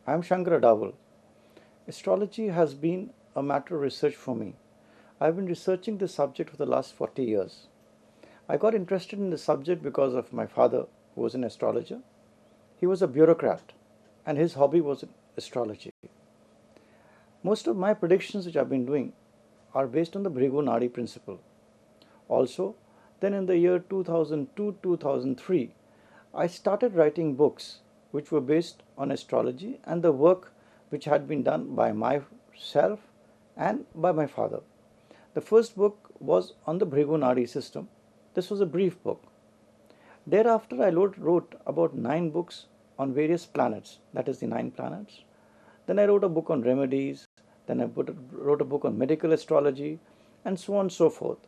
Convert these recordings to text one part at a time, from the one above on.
I am Shanker Adawal. Astrology has been a matter of research for me. I have been researching this subject for the last 40 years. I got interested in the subject because of my father, who was an astrologer. He was a bureaucrat, and his hobby was astrology. Most of my predictions which I've been doing are based on the Nadi principle. Also, then in the year 2002-2003, I started writing books which were based on astrology and the work which had been done by myself and by my father. The first book was on the Nadi system. This was a brief book. Thereafter, I wrote about 9 books on various planets, that is the 9 planets. Then I wrote a book on remedies, then I wrote a book on medical astrology, and so on and so forth.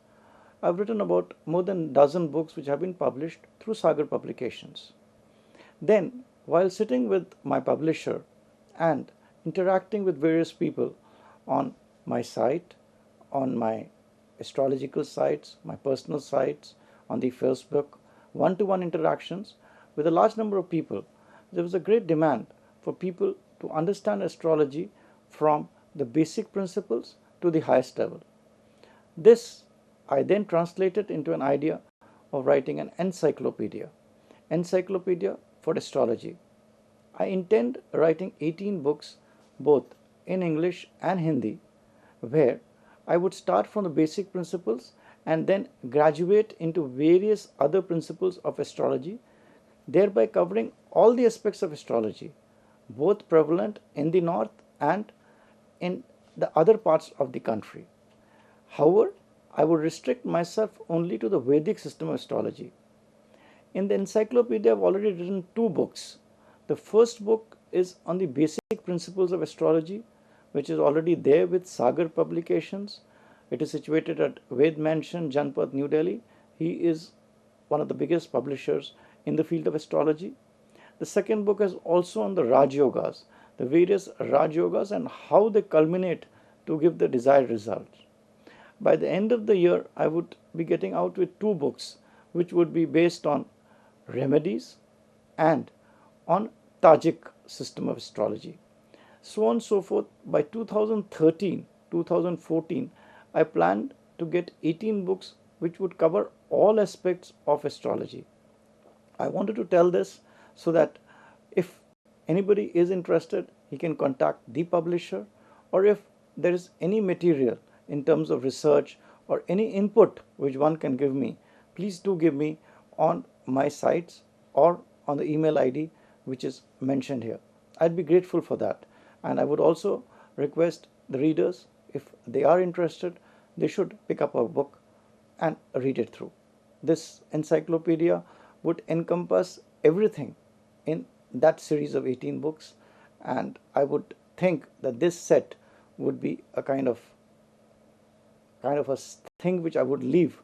I've written about more than a dozen books which have been published through Sagar Publications. Then, while sitting with my publisher and interacting with various people on my site, on my astrological sites, my personal sites, on the Facebook, one-to-one interactions with a large number of people, there was a great demand for people to understand astrology from the basic principles to the highest level. This I then translated into an idea of writing an encyclopedia for astrology. I intend writing 18 books both in English and Hindi, where I would start from the basic principles and then graduate into various other principles of astrology, thereby covering all the aspects of astrology, both prevalent in the north and in the other parts of the country. However, I would restrict myself only to the Vedic system of astrology. In the encyclopedia, I've already written 2 books. The first book is on the basic principles of astrology, which is already there with Sagar Publications. It is situated at Ved Mansion, Janpat, New Delhi. He is one of the biggest publishers in the field of astrology. The second book is also on the Rajyogas, the various Rajyogas and how they culminate to give the desired results. By the end of the year, I would be getting out with 2 books, which would be based on remedies and on Tajik system of astrology. So on and so forth. By 2013, 2014, I planned to get 18 books which would cover all aspects of astrology. I wanted to tell this so that if anybody is interested, he can contact the publisher, or if there is any material in terms of research or any input which one can give me, please do give me on my sites or on the email ID which is mentioned here. I'd be grateful for that. And I would also request the readers, if they are interested, they should pick up a book and read it through. This encyclopedia would encompass everything in that series of 18 books, and I would think that this set would be a kind of a thing which I would leave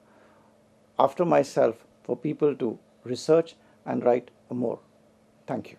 after myself for people to research and write more. Thank you.